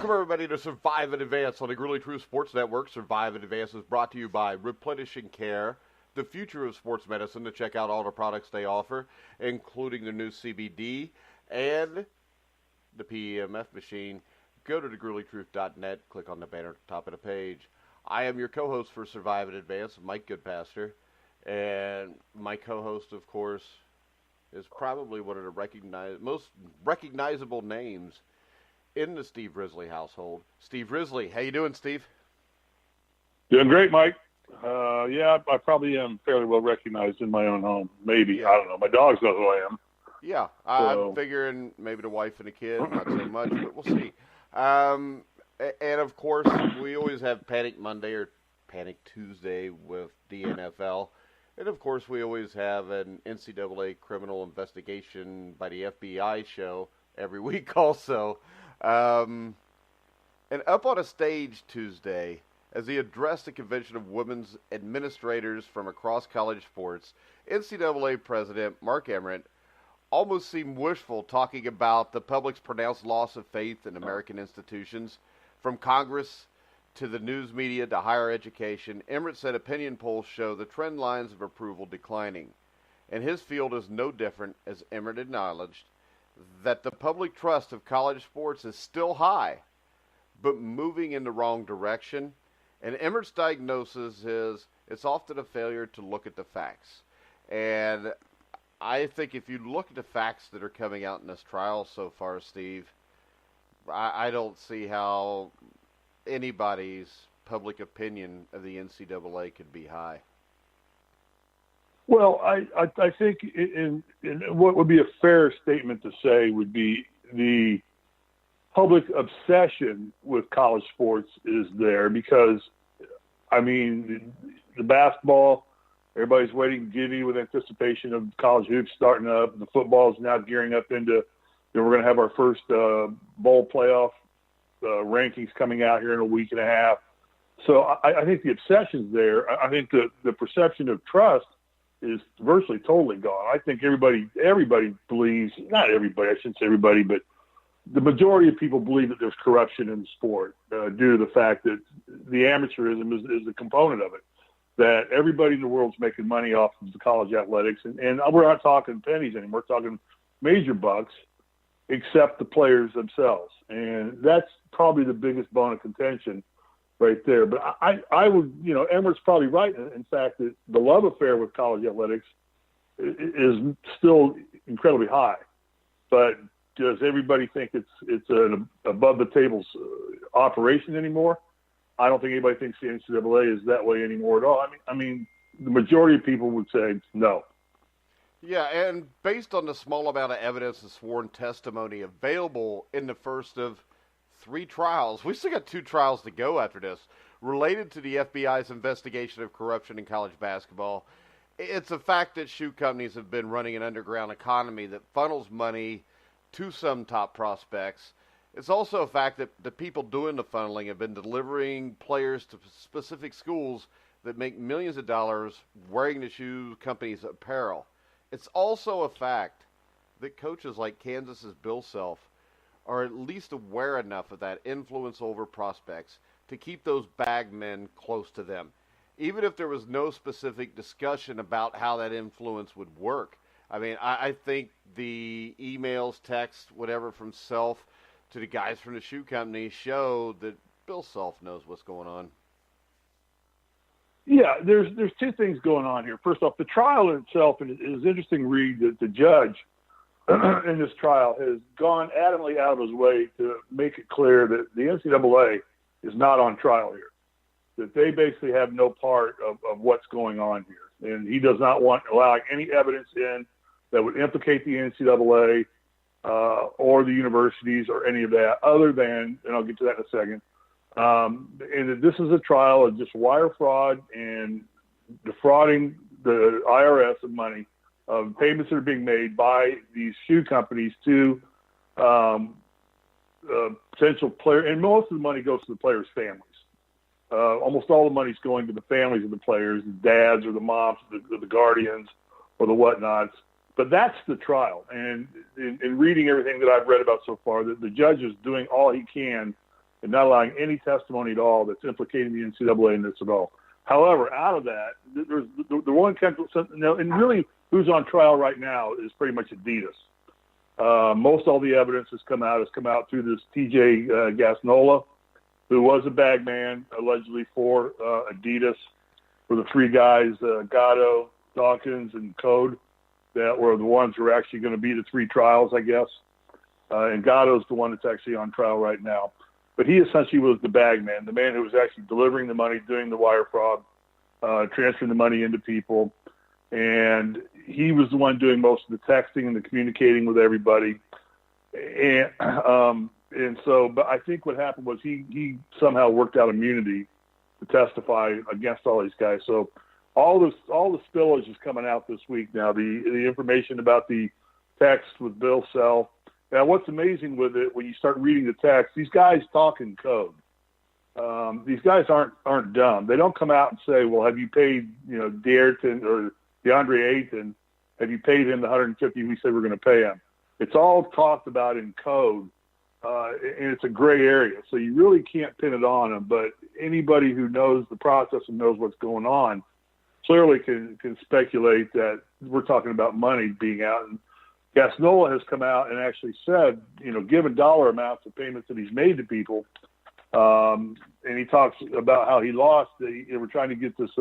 Welcome, everybody, to Survive and Advance on the Really True Sports Network. Survive and Advance is brought to you by Replenishing Care, the future of sports medicine. To check out all the products they offer, including the new CBD and the PEMF machine, go to thegruellytruth.net, click on the banner at the top of the page. I am your co-host for Survive and Advance, Mike Goodpaster, and my co-host, of course, is probably one of the most recognizable names in the Steve Risley household. Steve Risley. How you doing, Steve? Doing great, Mike. Yeah, I probably am fairly well recognized in my own home. Maybe. Yeah. I don't know. My dogs know who I am. Yeah. So. I'm figuring maybe the wife and the kid, not so much, but we'll see. And, of course, we always have Panic Monday or Panic Tuesday with the NFL. And, of course, we always have an NCAA criminal investigation by the FBI show every week also. And up on a stage Tuesday, as he addressed a convention of women's administrators from across college sports, NCAA President Mark Emmert almost seemed wishful, talking about the public's pronounced loss of faith in American institutions, from Congress to the news media to higher education. Emmert said opinion polls show the trend lines of approval declining, and his field is no different, as Emmert acknowledged that the public trust of college sports is still high, but moving in the wrong direction. And Emmert's diagnosis is it's often a failure to look at the facts. And I think if you look at the facts that are coming out in this trial so far, Steve, I don't see how anybody's public opinion of the NCAA could be high. Well, I think in what would be a fair statement to say would be the public obsession with college sports is there because, I mean, the basketball, everybody's waiting giddy with anticipation of college hoops starting up. The football is now gearing up into, we're going to have our first bowl playoff rankings coming out here in a week and a half. So I think the obsession's there. I think the perception of trust is virtually totally gone. I think everybody believes, not everybody, I shouldn't say everybody, but the majority of people believe that there's corruption in the sport due to the fact that the amateurism is a component of it, that everybody in the world's making money off of the college athletics. And we're not talking pennies anymore. We're talking major bucks, except the players themselves. And that's probably the biggest bone of contention right there. But I would, Emmert's probably right, in fact, that the love affair with college athletics is still incredibly high. But does everybody think it's an above-the-tables operation anymore? I don't think anybody thinks the NCAA is that way anymore at all. I mean, the majority of people would say no. Yeah, and based on the small amount of evidence and sworn testimony available in the first of 3 trials. We still got 2 trials to go after this, related to the FBI's investigation of corruption in college basketball. It's a fact that shoe companies have been running an underground economy that funnels money to some top prospects. It's also a fact that the people doing the funneling have been delivering players to specific schools that make millions of dollars wearing the shoe company's apparel. It's also a fact that coaches like Kansas's Bill Self are at least aware enough of that influence over prospects to keep those bag men close to them, even if there was no specific discussion about how that influence would work. I mean, I think the emails, texts, whatever from Self to the guys from the shoe company show that Bill Self knows what's going on. Yeah, there's 2 things going on here. First off, the trial in itself is interesting to read that the judge in this trial has gone adamantly out of his way to make it clear that the NCAA is not on trial here, that they basically have no part of what's going on here. And he does not want to allow any evidence in that would implicate the NCAA or the universities or any of that, other than, and I'll get to that in a second, and that this is a trial of just wire fraud and defrauding the IRS of money, of payments that are being made by these shoe companies to potential player, and most of the money goes to the players' families. Almost all the money's going to the families of the players, the dads or the moms, the guardians or the whatnots. But that's the trial. And in reading everything that I've read about so far, the judge is doing all he can and not allowing any testimony at all that's implicating the NCAA in this at all. However, out of that, there's the one country, and really who's on trial right now is pretty much Adidas. Most all the evidence has come out through this TJ Gasnola, who was a bag man allegedly for Adidas, for the three guys, Gatto, Dawkins, and Code, that were the ones who are actually going to be the three trials, I guess. And Gatto's the one that's actually on trial right now. But he essentially was the bag man, the man who was actually delivering the money, doing the wire fraud, transferring the money into people. And he was the one doing most of the texting and the communicating with everybody. And so, but I think what happened was he somehow worked out immunity to testify against all these guys. So all the spillage is coming out this week now. The information about the text with Bill Self. Now, what's amazing with it, when you start reading the text, these guys talk in code. These guys aren't dumb. They don't come out and say, "Well, have you paid, DeAyrton or DeAndre Ayton? Have you paid him the $150 we said we're going to pay him?" It's all talked about in code, and it's a gray area. So you really can't pin it on them. But anybody who knows the process and knows what's going on clearly can speculate that we're talking about money being out. And Gasnola has come out and actually said, given dollar amounts of payments that he's made to people, and he talks about how he lost. They were trying to get this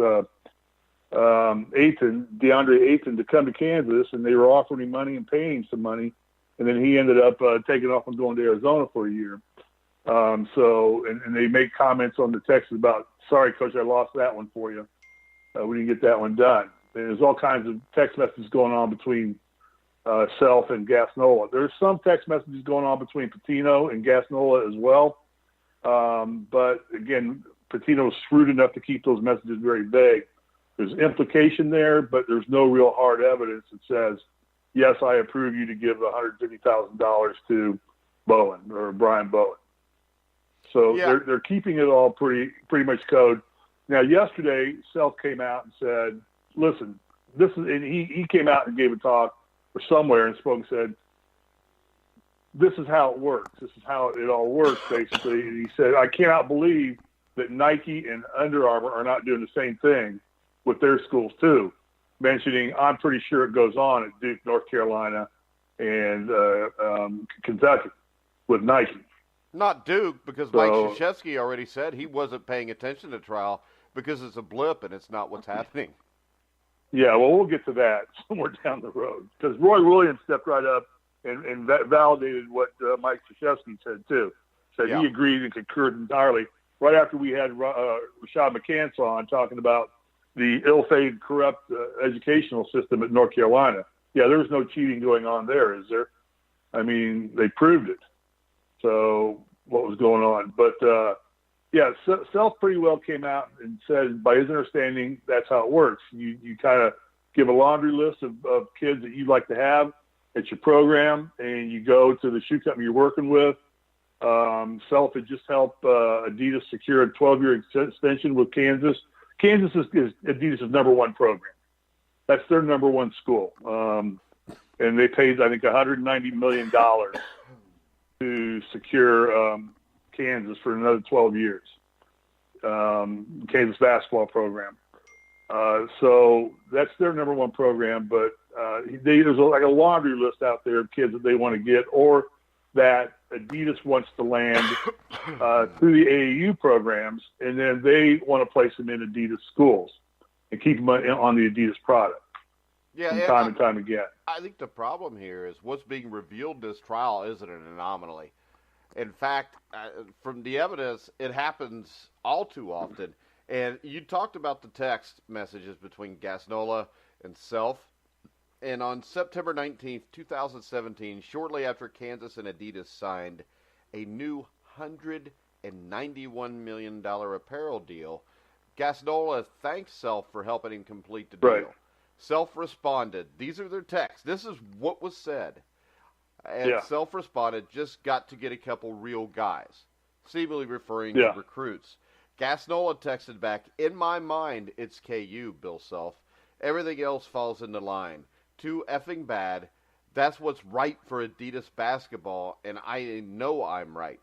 DeAndre Ayton, to come to Kansas, and they were offering him money and paying him some money, and then he ended up taking off and going to Arizona for a year. And they make comments on the text about, "Sorry, Coach, I lost that one for you. We didn't get that one done." And there's all kinds of text messages going on between Self and Gasnola. There's some text messages going on between Pitino and Gasnola as well. But again, Pitino was shrewd enough to keep those messages very vague. There's implication there, but there's no real hard evidence that says, "Yes, I approve you to give $150,000 to Bowen or Brian Bowen." So they're keeping it all pretty much code. Now, yesterday, Self came out and said, "Listen, this is," and he came out and gave a talk or somewhere and spoke and said, "This is how it works. This is how it all works," basically. And he said, "I cannot believe that Nike and Under Armour are not doing the same thing with their schools too," mentioning, "I'm pretty sure it goes on at Duke, North Carolina, and Kentucky with Nike." Not Duke, because Mike Krzyzewski already said he wasn't paying attention to trial because it's a blip and it's not what's happening. Yeah, well, we'll get to that somewhere down the road, because Roy Williams stepped right up and validated what Mike Krzyzewski said too. Said he agreed and concurred entirely. Right after we had Rashad McCants on talking about the ill-fated, corrupt educational system at North Carolina. Yeah, there was no cheating going on there, is there? I mean, they proved it. So what was going on? But, Self pretty well came out and said, by his understanding, that's how it works. You kind of give a laundry list of kids that you'd like to have at your program, and you go to the shoe company you're working with. Self had just helped Adidas secure a 12-year extension with Kansas. Kansas is Adidas' number one program. That's their number one school. And they paid, I think, $190 million to secure Kansas for another 12 years, Kansas basketball program. So that's their number one program, but there's like a laundry list out there of kids that they want to get, or that Adidas wants to land through the AAU programs, and then they want to place them in Adidas schools and keep them on the Adidas product. Time and time again. I think the problem here is what's being revealed in this trial isn't an anomaly. In fact, from the evidence, it happens all too often. And you talked about the text messages between Gasnola and Self. And on September 19th, 2017, shortly after Kansas and Adidas signed a new $191 million apparel deal, Gasnola thanked Self for helping him complete the deal. Right. Self responded, these are their texts. This is what was said. And Self responded, "Just got to get a couple real guys," seemingly referring to recruits. Gasnola texted back, "In my mind, it's KU, Bill Self. Everything else falls into line. Too effing bad. That's what's right for Adidas basketball, and I know I'm right.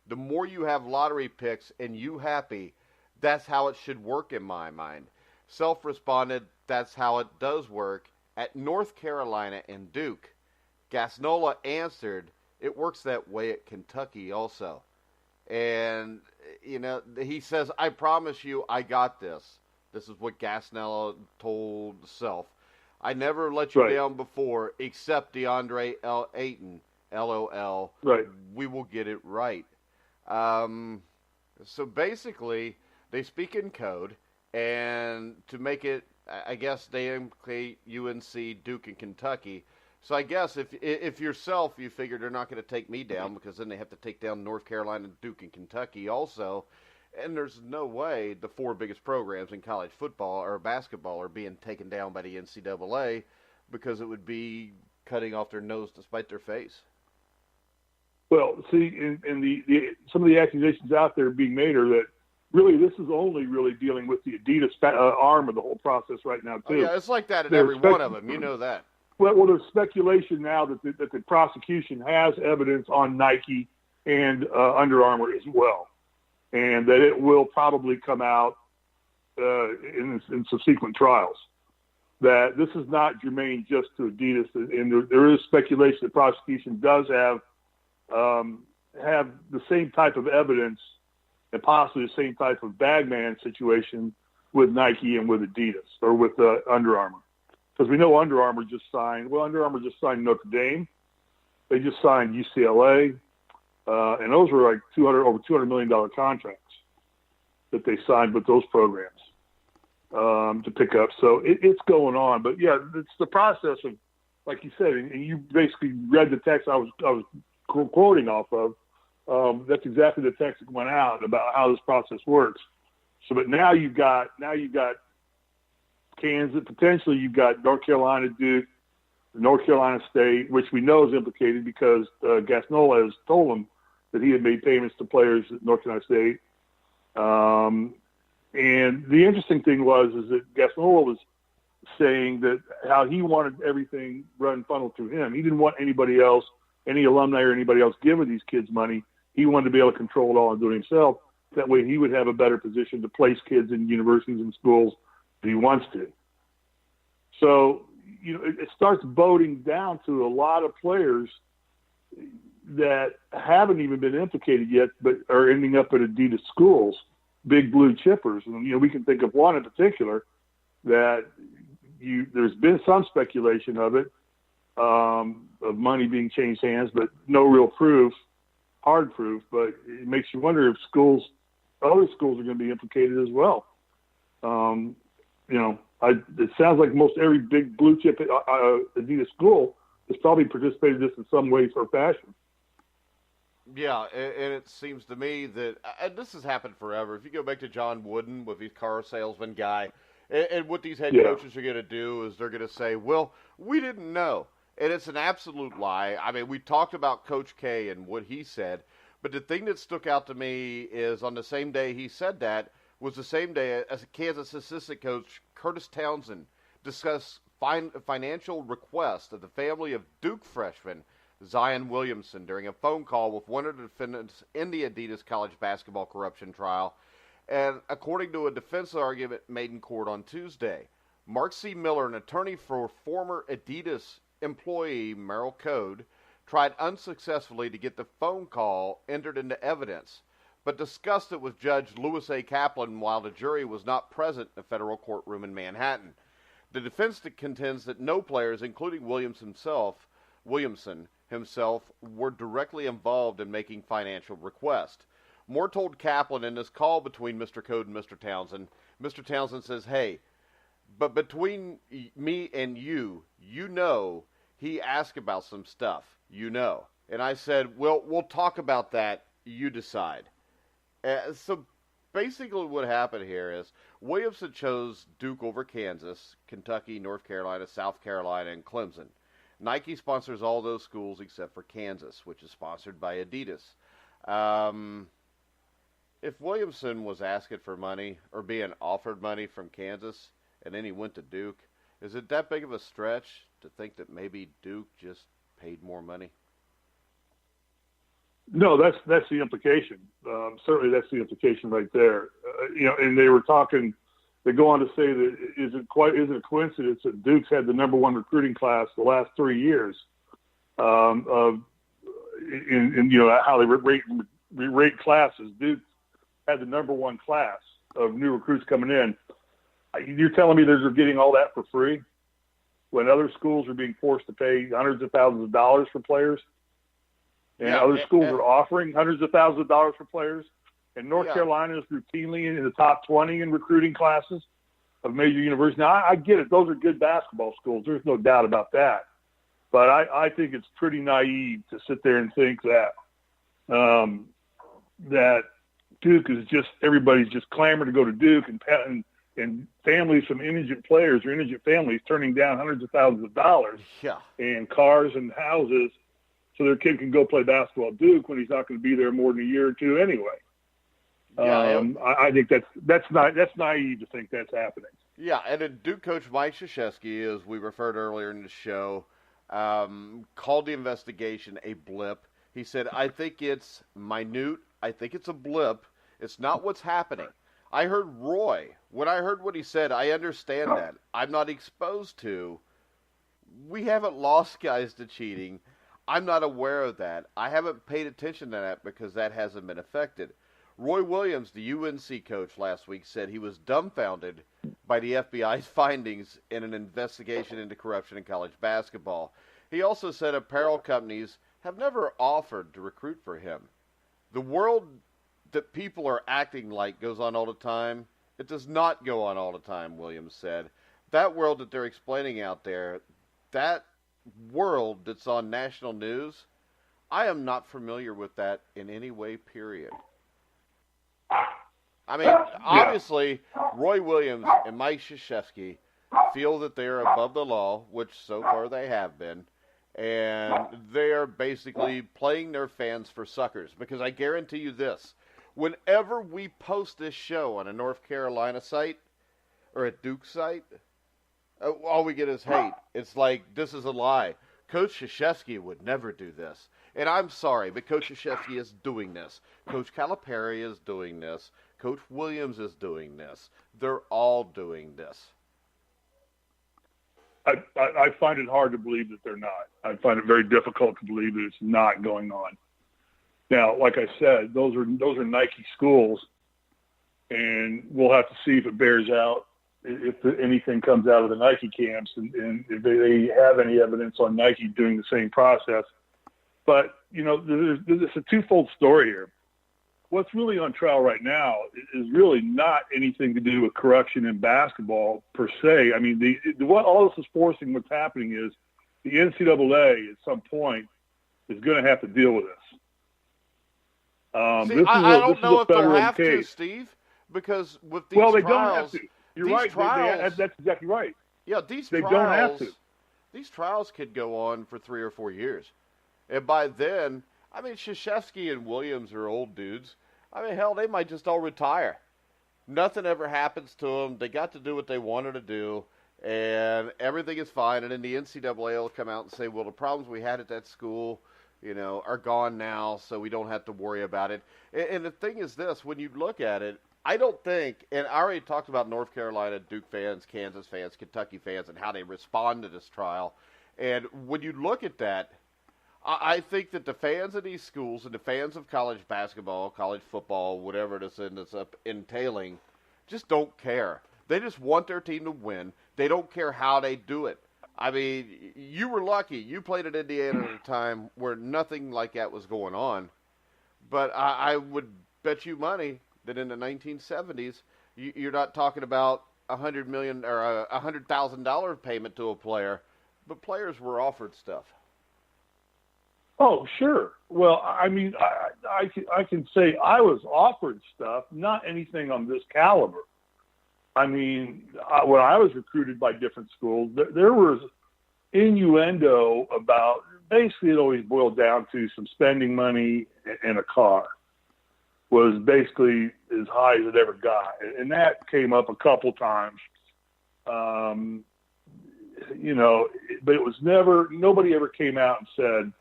The more you have lottery picks and you happy, that's how it should work in my mind. Self responded, that's how it does work. At North Carolina and Duke, Gasnola answered, it works that way at Kentucky also. And, he says, I promise you I got this. This is what Gasnola told Self. I never let you down before, except DeAndre Ayton, LOL. Right. We will get it right. So basically, they speak in code, and to make it, I guess they implicate UNC, Duke, and Kentucky. So I guess if yourself, you figure they're not going to take me down, because then they have to take down North Carolina, Duke, and Kentucky also. And there's no way the four biggest programs in college football or basketball are being taken down by the NCAA, because it would be cutting off their nose to spite their face. Well, see, in some of the accusations out there being made are that really this is only really dealing with the Adidas arm of the whole process right now, too. Oh, yeah, it's like that in every one of them. You know that. Well, there's speculation now that the prosecution has evidence on Nike and Under Armour as well, and that it will probably come out in subsequent trials. That this is not germane just to Adidas, and there is speculation the prosecution does have the same type of evidence and possibly the same type of bagman situation with Nike and with Adidas or with Under Armour. Because we know Under Armour just signed Notre Dame. They just signed UCLA. And those were like over $200 million contracts that they signed with those programs to pick up. So it's going on. But, yeah, it's the process of, like you said, and you basically read the text I was quoting off of. That's exactly the text that went out about how this process works. So, but now you've got Kansas, potentially you've got North Carolina, Duke, North Carolina State, which we know is implicated because Gasnola has told them that he had made payments to players at North Carolina State. And the interesting thing is that Gasnola was saying that how he wanted everything run funneled through him. He didn't want anybody else, any alumni or anybody else giving these kids money. He wanted to be able to control it all and do it himself. That way he would have a better position to place kids in universities and schools that he wants to. So, it starts boding down to a lot of players that haven't even been implicated yet, but are ending up at Adidas schools, big blue chippers. And, we can think of one in particular that there's been some speculation of it, of money being changed hands, but no real proof, hard proof. But it makes you wonder if other schools are going to be implicated as well. It sounds like most every big blue chip Adidas school has probably participated in this in some way or fashion. Yeah, and it seems to me that and this has happened forever. If you go back to John Wooden with his car salesman guy, and what these head coaches are going to do is they're going to say, well, we didn't know. And it's an absolute lie. I mean, we talked about Coach K and what he said, but the thing that stuck out to me is on the same day he said that was the same day as Kansas assistant coach Curtis Townsend discussed financial request of the family of Duke freshman Zion Williamson during a phone call with one of the defendants in the Adidas college basketball corruption trial. And according to a defense argument made in court on Tuesday, Mark C. Miller, an attorney for former Adidas employee Merrill Code, tried unsuccessfully to get the phone call entered into evidence, but discussed it with Judge Louis A. Kaplan while the jury was not present in a federal courtroom in Manhattan. The defense contends that no players, including Williamson himself, were directly involved in making financial requests. Moore told Kaplan in this call between Mr. Code and Mr. Townsend says, hey, but between me and you, he asked about some stuff, And I said, well, we'll talk about that, you decide. So basically what happened here is Williamson chose Duke over Kansas, Kentucky, North Carolina, South Carolina, and Clemson. Nike sponsors all those schools except for Kansas, which is sponsored by Adidas. If Williamson was asking for money or being offered money from Kansas and then he went to Duke, is it that big of a stretch to think that maybe Duke just paid more money? No, that's the implication. Certainly, that's the implication right there. And they were talking. They go on to say that isn't a coincidence that Duke's had the number one recruiting class the last 3 years how they rate classes. Duke had the number one class of new recruits coming in. You're telling me they're getting all that for free when other schools are being forced to pay hundreds of thousands of dollars for players? And other schools are offering hundreds of thousands of dollars for players. And North Carolina is routinely in the top 20 in recruiting classes of major universities. Now, I get it. Those are good basketball schools. There's no doubt about that. But I think it's pretty naive to sit there and think that that Duke is everybody's just clamoring to go to Duke, and families from indigent players or indigent families turning down hundreds of thousands of dollars and cars and houses so their kid can go play basketball at Duke when he's not going to be there more than a year or two anyway. I think that's naive to think that's happening. Yeah, and Duke coach Mike Krzyzewski, as we referred earlier in the show, called the investigation a blip. He said, I think it's minute. I think it's a blip. It's not what's happening. I heard Roy. When I heard what he said, I understand that. I'm not exposed to. We haven't lost guys to cheating. I'm not aware of that. I haven't paid attention to that because that hasn't been affected. Roy Williams, the UNC coach last week, said he was dumbfounded by the FBI's findings in an investigation into corruption in college basketball. He also said apparel companies have never offered to recruit for him. The world that people are acting like goes on all the time. It does not go on all the time, Williams said. That world that they're explaining out there, that world that's on national news, I am not familiar with that in any way, period. I mean, obviously, Roy Williams and Mike Krzyzewski feel that they are above the law, which so far they have been, and they are basically playing their fans for suckers. Because I guarantee you this, whenever we post this show on a North Carolina site or a Duke site, all we get is hate. It's like, this is a lie. Coach Krzyzewski would never do this. And I'm sorry, but Coach Krzyzewski is doing this. Coach Calipari is doing this. Coach Williams is doing this. They're all doing this. I find it hard to believe that they're not. I find it very difficult to believe that it's not going on. Now, like I said, those are Nike schools, and we'll have to see if it bears out, if anything comes out of the Nike camps, and if they have any evidence on Nike doing the same process. But, there's a twofold story here. What's really on trial right now is really not anything to do with corruption in basketball per se. I mean, what all this is forcing, what's happening is the NCAA at some point is going to have to deal with this. I don't know if they'll have to, Steve, because with these trials... Well, they don't have to. You're right. That's exactly right. Yeah, they don't have to. These trials could go on for 3 or 4 years. And by then, I mean, Krzyzewski and Williams are old dudes. I mean, hell, they might just all retire. Nothing ever happens to them. They got to do what they wanted to do, and everything is fine. And then the NCAA will come out and say, well, the problems we had at that school, are gone now, so we don't have to worry about it. And the thing is this, when you look at it, I don't think, and I already talked about North Carolina, Duke fans, Kansas fans, Kentucky fans, and how they respond to this trial. And when you look at that, I think that the fans of these schools and the fans of college basketball, college football, whatever it is that's up entailing, just don't care. They just want their team to win. They don't care how they do it. I mean, you were lucky. You played at Indiana at a time where nothing like that was going on. But I would bet you money that in the 1970s, you're not talking about $100 million or $100,000 payment to a player, but players were offered stuff. Oh, sure. Well, I mean, I can say I was offered stuff, not anything on this caliber. I mean, when I was recruited by different schools, there was innuendo about, basically it always boiled down to some spending money and a car was basically as high as it ever got. And that came up a couple times, but it was never, nobody ever came out and said,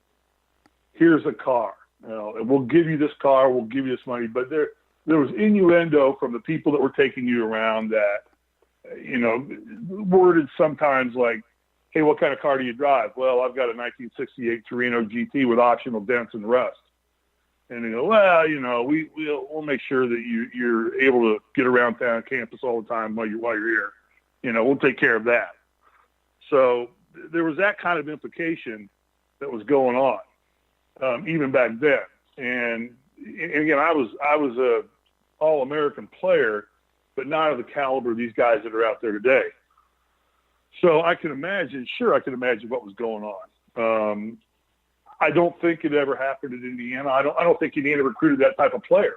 here's a car. we'll give you this car, we'll give you this money. But there was innuendo from the people that were taking you around that, worded sometimes like, hey, what kind of car do you drive? Well, I've got a 1968 Torino GT with optional dents and rust. And they go, well, we'll make sure that you're able to get around town campus all the time while you're here. We'll take care of that. So there was that kind of implication that was going on, even back then. And again, I was a All-American player, but not of the caliber of these guys that are out there today. So I can imagine what was going on. I don't think it ever happened at Indiana. I don't think Indiana recruited that type of player.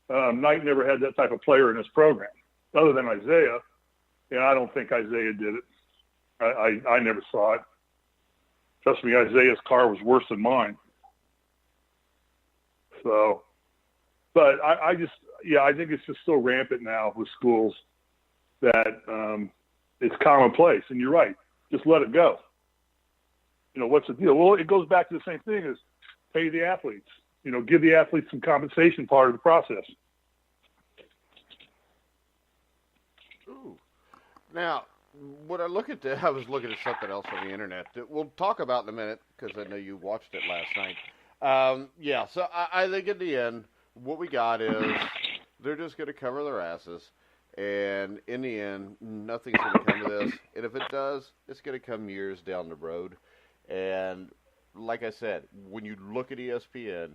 Knight never had that type of player in his program, other than Isaiah. And I don't think Isaiah did it. I never saw it. Trust me, Isaiah's car was worse than mine. So, but I think it's just so rampant now with schools that it's commonplace. And you're right. Just let it go. What's the deal? Well, it goes back to the same thing as pay the athletes. Give the athletes some compensation part of the process. Ooh. Now, when I look at that, I was looking at something else on the internet that we'll talk about in a minute because I know you watched it last night. So I think in the end, what we got is they're just going to cover their asses. And in the end, nothing's going to come of this. And if it does, it's going to come years down the road. And like I said, when you look at ESPN,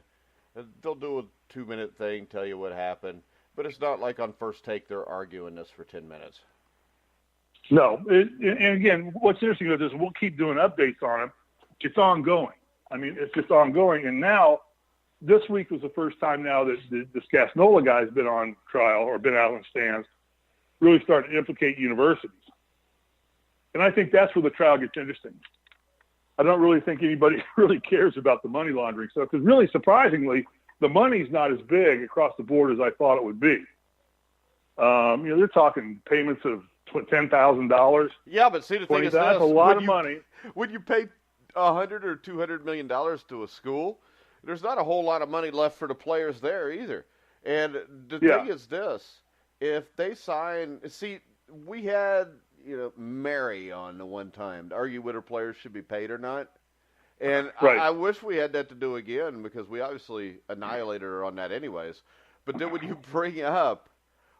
they'll do a 2-minute thing, tell you what happened. But it's not like on First Take they're arguing this for 10 minutes. No. And again, what's interesting about this, we'll keep doing updates on it. It's ongoing. I mean, it's just ongoing. And now, this week was the first time now that this Gasnola guy's been on trial or been out on the stands, really starting to implicate universities. And I think that's where the trial gets interesting. I don't really think anybody really cares about the money laundering stuff because really, surprisingly, the money's not as big across the board as I thought it would be. They're talking payments of $10,000. Yeah, but see, the thing is this. That's a lot of money. When you pay $100 or $200 million to a school, there's not a whole lot of money left for the players there either. And the thing is this. If they sign – see, we had – Mary on the one time to argue whether players should be paid or not. And right. I wish we had that to do again because we obviously annihilated her on that anyways. But then when you bring up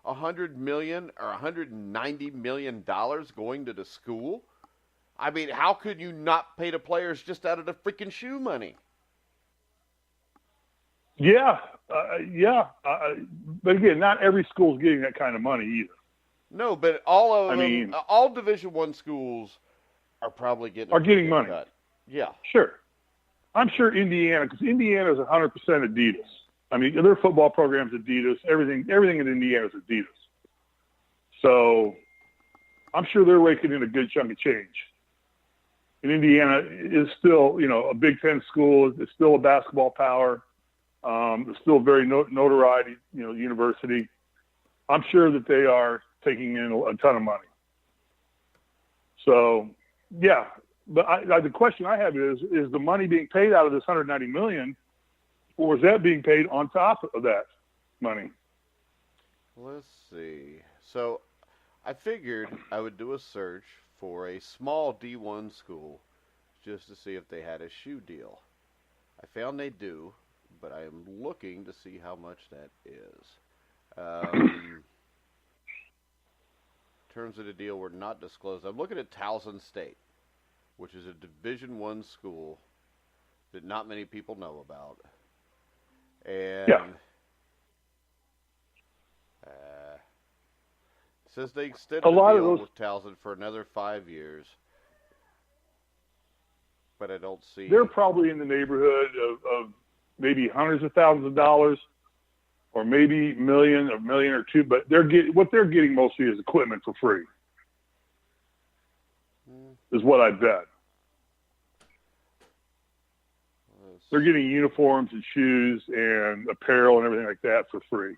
$100 million or $190 million going to the school, I mean, how could you not pay the players just out of the freaking shoe money? Yeah. But again, not every school's getting that kind of money either. No, but all Division I schools are probably getting money. Cut. Yeah, sure. I'm sure Indiana, because Indiana is 100% Adidas. I mean, their football program's Adidas. Everything in Indiana is Adidas. So I'm sure they're raking in a good chunk of change. And Indiana is still, a Big Ten school. It's still a basketball power. It's still a very notoriety, university. I'm sure that they are taking in a ton of money. So, yeah. But the question I have is the money being paid out of this $190 million, or is that being paid on top of that money? Let's see. So I figured I would do a search for a small D1 school just to see if they had a shoe deal. I found they do, but I am looking to see how much that is. Terms of the deal were not disclosed. I'm looking at Towson State, which is a Division I school that not many people know about. And it says they extended the deal with Towson for another 5 years. But I don't see... They're probably in the neighborhood of maybe hundreds of thousands of dollars or maybe a million or two, but what they're getting mostly is equipment for free, is what I bet. They're getting uniforms and shoes and apparel and everything like that for free.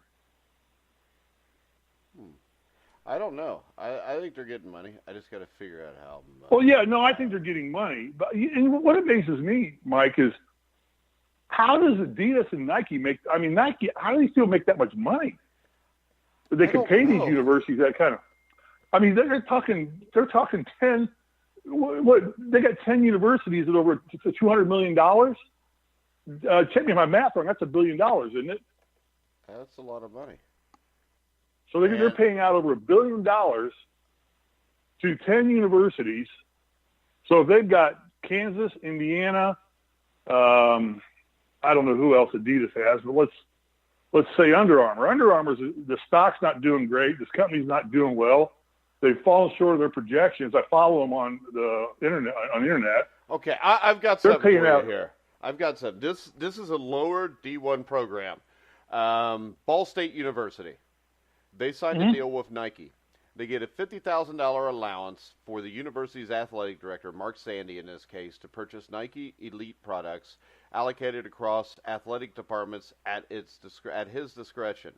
I don't know. I think they're getting money. I just got to figure out how. Well, yeah, no, I think they're getting money. But and what amazes me, Mike, is how does Adidas and Nike make? I mean, Nike. How do they still make that much money? They can pay these universities that kind of. I mean, they're talking 10. What they got 10 universities at over $200 million. Check me my math wrong. That's $1 billion, isn't it? That's a lot of money. So they're paying out over $1 billion to 10 universities. So they've got Kansas, Indiana. I don't know who else Adidas has, but let's say Under Armour. Under Armour's the stock's not doing great. This company's not doing well. They've fallen short of their projections. I follow them on the internet. Okay, I've got something for you here. I've got something. This is a lower D1 program. Ball State University. They signed a deal with Nike. They get a $50,000 allowance for the university's athletic director, Mark Sandy in this case, to purchase Nike Elite products allocated across athletic departments at his discretion.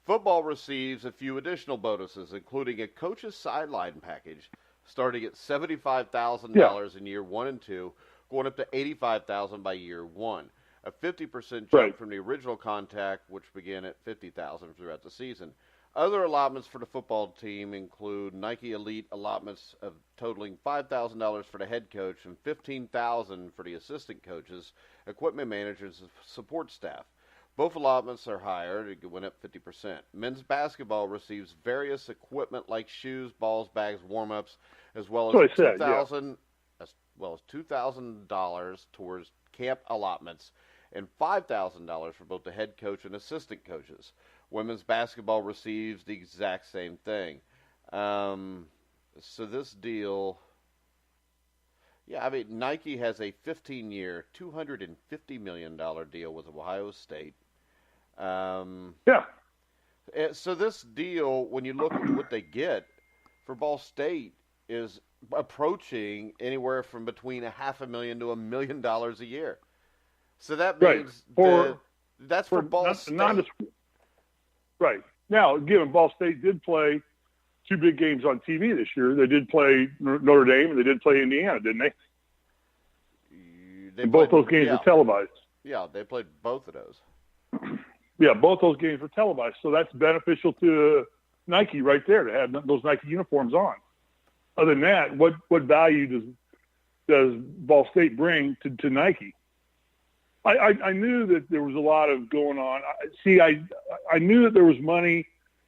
Football receives a few additional bonuses, including a coach's sideline package starting at $75,000 in year 1 and 2, going up to $85,000 by year 1. A 50% jump from the original contract, which began at $50,000 throughout the season. Other allotments for the football team include Nike Elite allotments of totaling $5,000 for the head coach and $15,000 for the assistant coaches, equipment managers, and support staff. Both allotments are higher. It went up 50%. Men's basketball receives various equipment like shoes, balls, bags, warm-ups, as well as $2,000 towards camp allotments and $5,000 for both the head coach and assistant coaches. Women's basketball receives the exact same thing. So this deal, Nike has a 15-year, $250 million deal with Ohio State. So this deal, when you look at what they get for Ball State, is approaching anywhere from between $500,000 to $1 million a year. So that means that's for Ball State. Right. Now, given Ball State did play 2 big games on TV this year, they did play Notre Dame and they did play Indiana, didn't they? Both those games were televised. Yeah, they played both of those. Yeah, both those games were televised. So that's beneficial to Nike right there to have those Nike uniforms on. Other than that, what value does Ball State bring to Nike? I knew that there was a lot of going on. I knew that there was money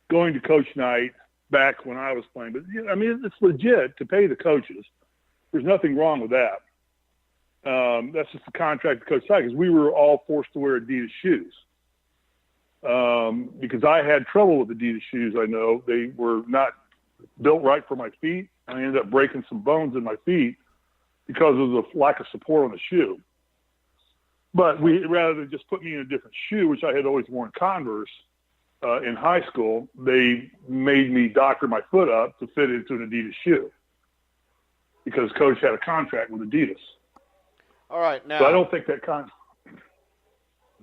going to Coach Knight back when I was playing. But, I mean, it's legit to pay the coaches. There's nothing wrong with that. That's just a contract to Coach Knight because we were all forced to wear Adidas shoes. Because I had trouble with Adidas shoes, I know. They were not built right for my feet. I ended up breaking some bones in my feet because of the lack of support on the shoe. But rather than just put me in a different shoe, which I had always worn Converse in high school, they made me doctor my foot up to fit into an Adidas shoe because Coach had a contract with Adidas. All right, now so I don't think that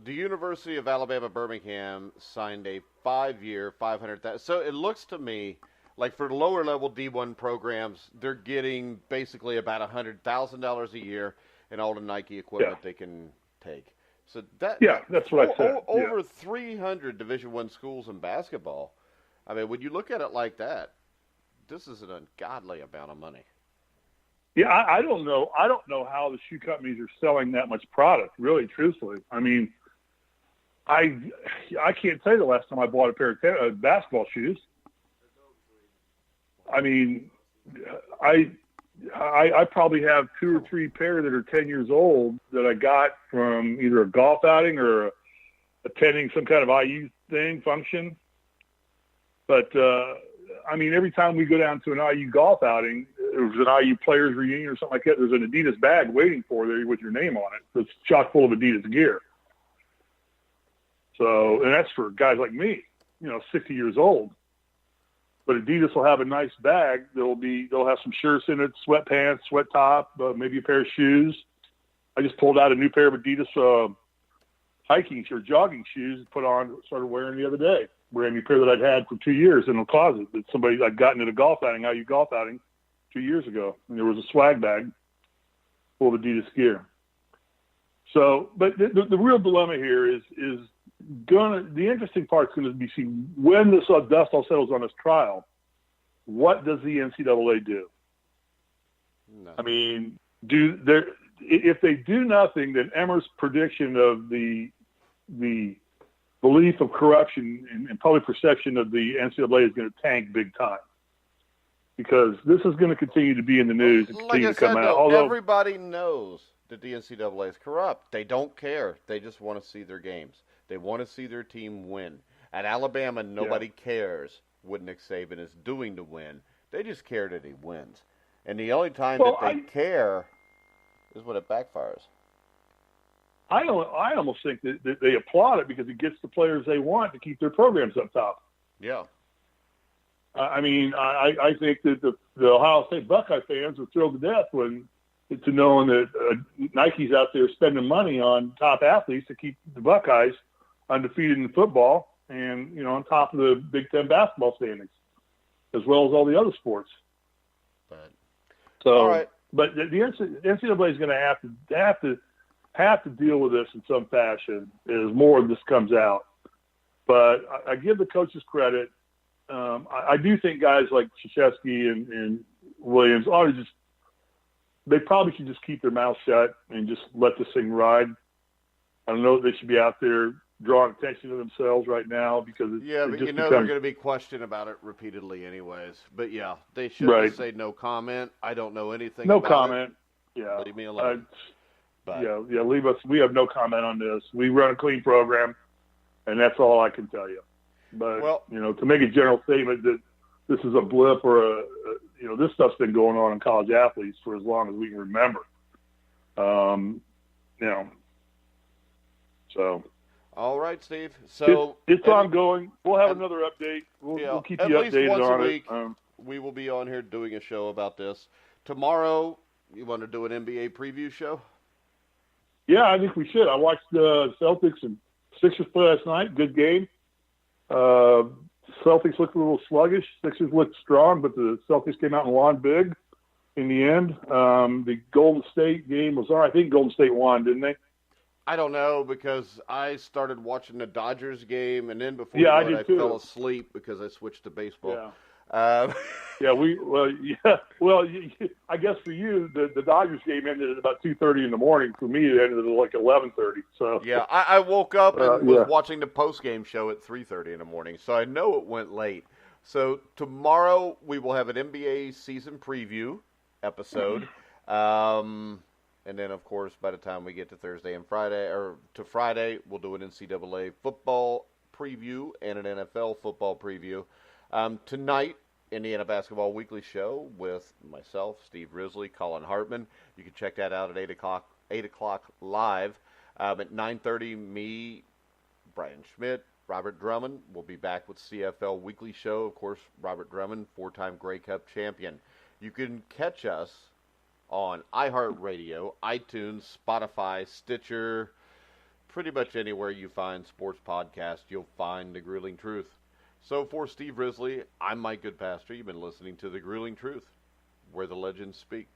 the University of Alabama Birmingham signed a 5-year, $500,000. So it looks to me like for the lower level D1 programs, they're getting basically about $100,000 a year in all the Nike equipment they can take. So that's what I said. Over 300 Division I schools in basketball. I mean, when you look at it like that, this is an ungodly amount of money. Yeah, I don't know. I don't know how the shoe companies are selling that much product, really, truthfully. I mean, I can't say the last time I bought a pair of basketball shoes. I mean, I probably have 2 or 3 pair that are 10 years old that I got from either a golf outing or attending some kind of IU function. But, I mean, every time we go down to an IU golf outing, there's an IU players reunion or something like that, there's an Adidas bag waiting for you with your name on it. It's chock full of Adidas gear. So, and that's for guys like me, 60 years old. But Adidas will have a nice bag. They'll have some shirts in it, sweatpants, sweat top, maybe a pair of shoes. I just pulled out a new pair of Adidas hiking or jogging shoes, started wearing the other day. Wearing a pair that I'd had for 2 years in the closet that I'd gotten at a golf outing, IU golf outing 2 years ago. And there was a swag bag full of Adidas gear. So, but the real dilemma here is the interesting part's going to be seen when this dust all settles on this trial. What does the NCAA do? No. I mean, if they do nothing, then Emmer's prediction of the belief of corruption and public perception of the NCAA is going to tank big time, because this is going to continue to be in the news and continue to come out. Although everybody knows that the NCAA is corrupt, they don't care. They just want to see their games. They want to see their team win. At Alabama, nobody cares what Nick Saban is doing to win. They just care that he wins. And the only time that they care is when it backfires. I almost think that they applaud it because it gets the players they want to keep their programs up top. Yeah. I mean, I think that the Ohio State Buckeye fans were thrilled to death to knowing that Nike's out there spending money on top athletes to keep the Buckeyes undefeated in football and, on top of the Big Ten basketball standings, as well as all the other sports. All right. But the NCAA is going to have to deal with this in some fashion as more of this comes out. But I give the coaches credit. I do think guys like Krzyzewski and Williams they probably should just keep their mouths shut and just let this thing ride. I don't know if they should be out there drawing attention to themselves right now because they're going to be questioned about it repeatedly anyways. But yeah, they should just say no comment. I don't know anything. No about comment. It. Yeah, leave me alone. Leave us. We have no comment on this. We run a clean program, and that's all I can tell you. But to make a general statement that this is a blip or this stuff's been going on in college athletes for as long as we can remember. So. All right, Steve. So it's ongoing. We'll have another update. We'll keep you updated on it. At least once a week, we will be on here doing a show about this. Tomorrow, you want to do an NBA preview show? Yeah, I think we should. I watched the Celtics and Sixers play last night. Good game. Celtics looked a little sluggish. Sixers looked strong, but the Celtics came out and won big in the end. The Golden State game was all right. I think Golden State won, didn't they? I don't know because I started watching the Dodgers game, and then before I fell asleep because I switched to baseball. Yeah. I guess for you, the Dodgers game ended at about 2:30 in the morning. For me, it ended at like 11:30. So yeah, I woke up and was watching the post-game show at 3:30 in the morning, so I know it went late. So tomorrow we will have an NBA season preview episode. And then, of course, by the time we get to Thursday and Friday, we'll do an NCAA football preview and an NFL football preview. Tonight, Indiana Basketball Weekly Show with myself, Steve Risley, Colin Hartman. You can check that out at 8 o'clock live. At 9:30, me, Brian Schmidt, Robert Drummond will be back with CFL Weekly Show. Of course, Robert Drummond, 4-time Grey Cup champion. You can catch us on iHeartRadio, iTunes, Spotify, Stitcher, pretty much anywhere you find sports podcasts, you'll find The Grueling Truth. So for Steve Risley, I'm Mike Goodpaster. You've been listening to The Grueling Truth, where the legends speak.